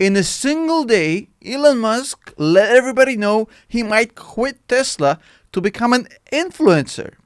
In a single day, Elon Musk let everybody know he might quit Tesla to become an influencer.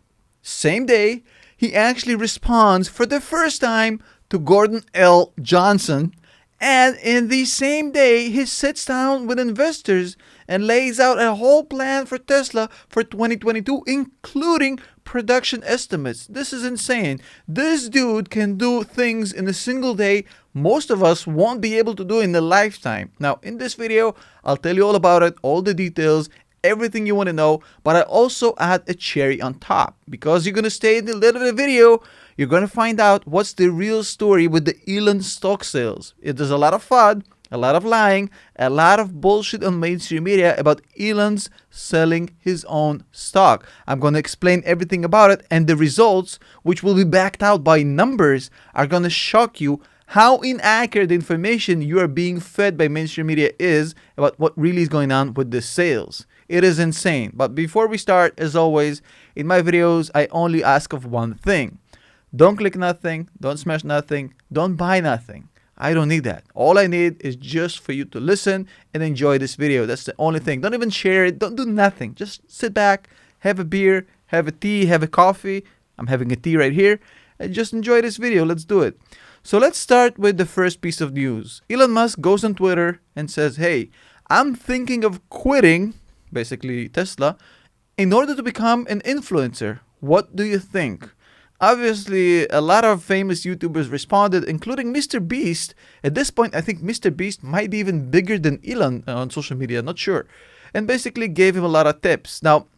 Same day, he actually responds for the first time to Gordon L. Johnson. And in the same day, he sits down with investors and lays out a whole plan for Tesla for 2022, including production estimates. This is insane. This dude can do things in a single day most of us won't be able to do in a lifetime. Now, in this video, I'll tell you all about it, all the details, everything you want to know, but I also add a cherry on top. Because you're going to stay in the middle of the video, you're going to find out what's the real story with the Elon stock sales. It is a lot of fun, a lot of lying, a lot of bullshit on mainstream media about Elon's selling his own stock. I'm going to explain everything about it, and the results, which will be backed out by numbers, are going to shock you how inaccurate the information you are being fed by mainstream media is about what really is going on with the sales. It is insane. But before we start, as always, in my videos, I only ask of one thing. Don't click nothing, don't smash nothing, don't buy nothing. I don't need that. All I need is just for you to listen and enjoy this video. That's the only thing. Don't even share it. Don't do nothing. Just sit back, have a beer, have a tea, have a coffee. I'm having a tea right here. And just enjoy this video. Let's do it. So let's start with the first piece of news. Elon Musk goes on Twitter and says, hey, I'm thinking of quitting, basically Tesla, in order to become an influencer. What do you think? Obviously, a lot of famous YouTubers responded, including Mr. Beast. At this point, I think Mr. Beast might be even bigger than Elon on social media, not sure. And basically gave him a lot of tips. Now,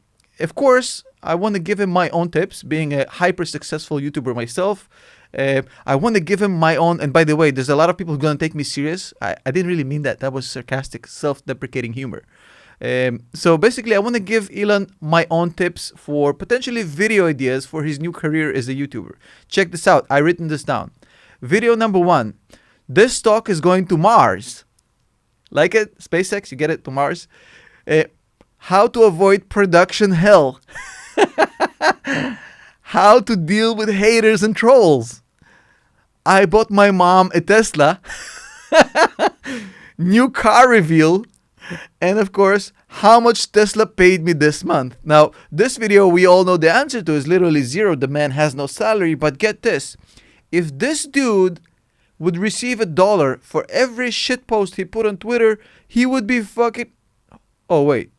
of course, I want to give him my own tips, being a hyper successful YouTuber myself. I want to give him my own, and by the way, there's a lot of people who are going to take me serious. I didn't really mean that. That was sarcastic, self-deprecating humor. So basically, I want to give Elon my own tips for potentially video ideas for his new career as a YouTuber. Check this out. I've written this down. Video number 1. This stock is going to Mars. Like it? SpaceX, you get it, to Mars. How to avoid production hell. How to deal with haters and trolls. I bought my mom a Tesla. New car reveal. And of course, how much Tesla paid me this month. Now, this video we all know the answer to is literally zero. The man has no salary. But get this. If this dude would receive $1 for every shitpost he put on Twitter, he would be fucking... Oh, wait.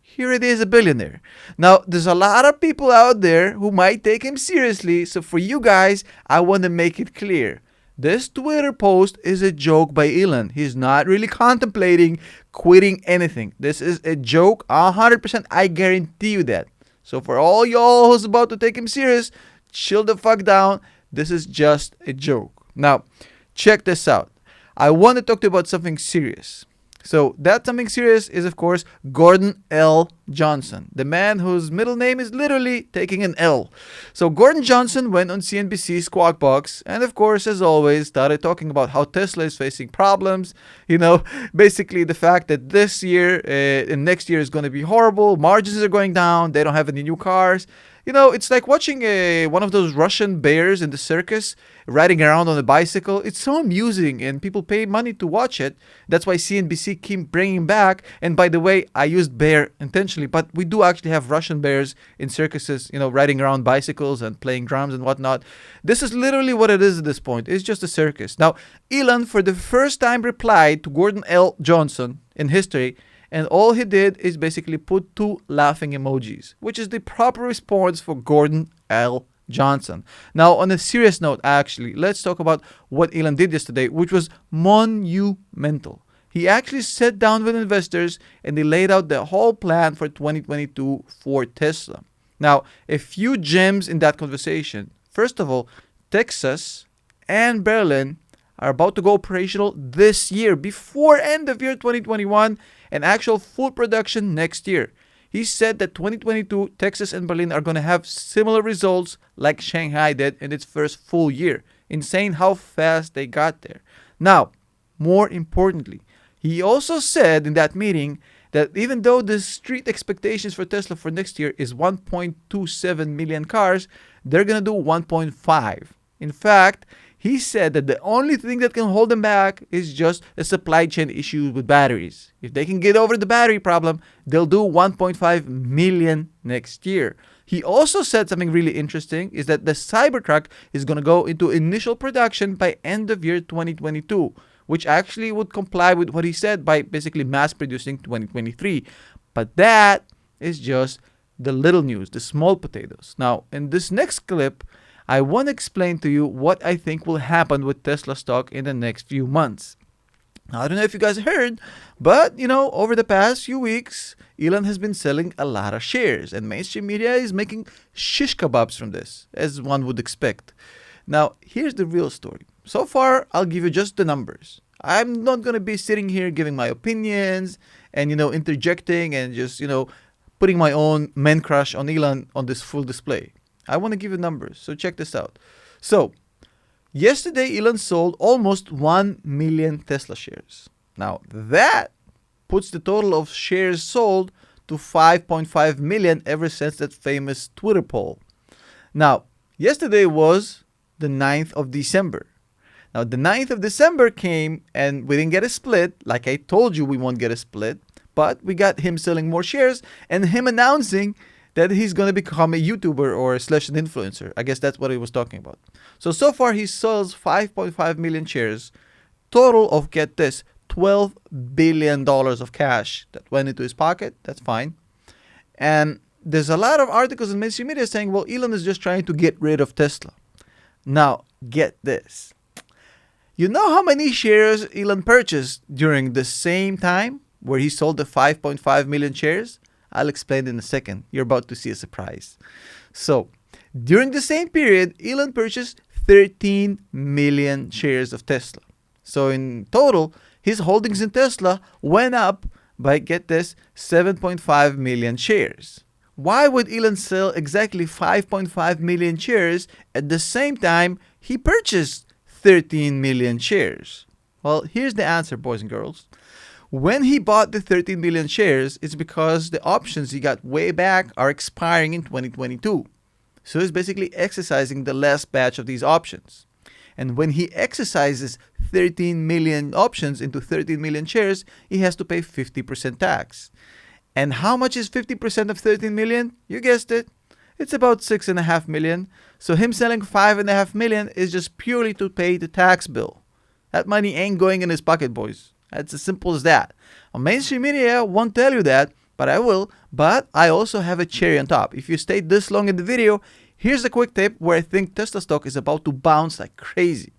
Here it is, a billionaire. Now, there's a lot of people out there who might take him seriously. So for you guys, I want to make it clear. This Twitter post is a joke by Elon. He's not really contemplating quitting anything. This is a joke, 100%. I guarantee you that. So for all y'all who's about to take him serious, chill the fuck down. This is just a joke. Now, check this out. I want to talk to you about something serious. So that something serious is, of course, Gordon L. Johnson, the man whose middle name is literally taking an L. So Gordon Johnson went on CNBC's Squawk Box and, of course, as always, started talking about how Tesla is facing problems. You know, basically the fact that this year and next year is going to be horrible. Margins are going down. They don't have any new cars. You know, it's like watching one of those Russian bears in the circus riding around on a bicycle. It's so amusing and people pay money to watch it. That's why CNBC keep bringing back. And by the way, I used bear intentionally, but we do actually have Russian bears in circuses, you know, riding around bicycles and playing drums and whatnot. This is literally what it is at this point. It's just a circus. Now, Elon, for the first time, replied to Gordon L. Johnson in history. And all he did is basically put 2 laughing emojis, which is the proper response for Gordon L. Johnson. Now, on a serious note, actually, let's talk about what Elon did yesterday, which was monumental. He actually sat down with investors and they laid out the whole plan for 2022 for Tesla. Now, a few gems in that conversation. First of all, Texas and Berlin are about to go operational this year, before end of year 2021, and actual full production next year. He said that 2022, Texas and Berlin are going to have similar results like Shanghai did in its first full year. Insane how fast they got there. Now, more importantly, he also said in that meeting that even though the street expectations for Tesla for next year is 1.27 million cars, they're going to do 1.5. In fact, He said that the only thing that can hold them back is just a supply chain issue with batteries. If they can get over the battery problem, they'll do 1.5 million next year. He also said something really interesting is that the Cybertruck is going to go into initial production by end of year 2022, which actually would comply with what he said by basically mass producing 2023. But that is just the little news, the small potatoes. Now, in this next clip, I want to explain to you what I think will happen with Tesla stock in the next few months. Now, I don't know if you guys heard, but over the past few weeks, Elon has been selling a lot of shares, and mainstream media is making shish kebabs from this, as one would expect. Now, here's the real story. So far, I'll give you just the numbers. I'm not going to be sitting here giving my opinions and, interjecting and just, putting my own man crush on Elon on this full display. I want to give you numbers, so check this out. So, yesterday Elon sold almost 1 million Tesla shares. Now, that puts the total of shares sold to 5.5 million ever since that famous Twitter poll. Now, yesterday was the 9th of December. Now, the 9th of December came and we didn't get a split. Like I told you, we won't get a split. But we got him selling more shares and him announcing that he's going to become a YouTuber or / an influencer. I guess that's what he was talking about. So far he sells 5.5 million shares. Total of, get this, $12 billion of cash that went into his pocket. That's fine. And there's a lot of articles in mainstream media saying, well, Elon is just trying to get rid of Tesla. Now, get this. You know how many shares Elon purchased during the same time where he sold the 5.5 million shares? I'll explain in a second. You're about to see a surprise. So, during the same period, Elon purchased 13 million shares of Tesla. So, in total, his holdings in Tesla went up by, get this, 7.5 million shares. Why would Elon sell exactly 5.5 million shares at the same time he purchased 13 million shares? Well, here's the answer, boys and girls. When he bought the 13 million shares, it's because the options he got way back are expiring in 2022. So he's basically exercising the last batch of these options. And when he exercises 13 million options into 13 million shares, he has to pay 50% tax. And how much is 50% of 13 million? You guessed it. It's about 6.5 million. So him selling 5.5 million is just purely to pay the tax bill. That money ain't going in his pocket, boys. That's as simple as that. Mainstream media won't tell you that, but I will. But I also have a cherry on top. If you stayed this long in the video, here's a quick tip where I think Tesla stock is about to bounce like crazy.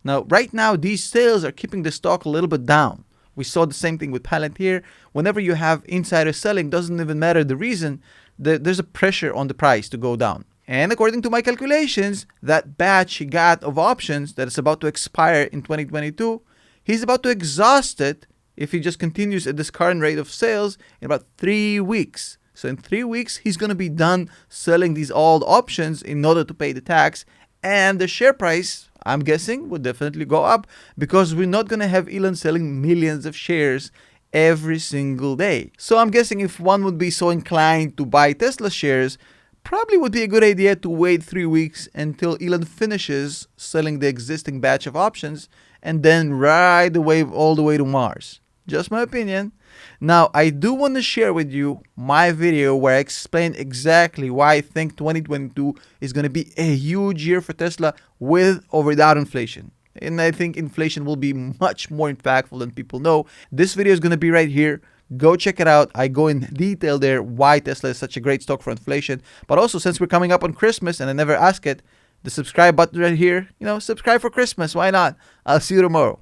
Now, right now, these sales are keeping the stock a little bit down. We saw the same thing with Palantir. Whenever you have insider selling, doesn't even matter the reason, there's a pressure on the price to go down. And according to my calculations, that batch he got of options that is about to expire in 2022, he's about to exhaust it if he just continues at this current rate of sales in about 3 weeks. So in 3 weeks, he's going to be done selling these old options in order to pay the tax. And the share price, I'm guessing, would definitely go up because we're not going to have Elon selling millions of shares every single day. So I'm guessing if one would be so inclined to buy Tesla shares, probably would be a good idea to wait 3 weeks until Elon finishes selling the existing batch of options and then ride the wave all the way to Mars. Just my opinion. Now, I do want to share with you my video where I explain exactly why I think 2022 is going to be a huge year for Tesla with or without inflation. And I think inflation will be much more impactful than people know. This video is going to be right here. Go check it out. I go in detail there why Tesla is such a great stock for inflation. But also, since we're coming up on Christmas and I never ask it, the subscribe button right here, subscribe for Christmas. Why not? I'll see you tomorrow.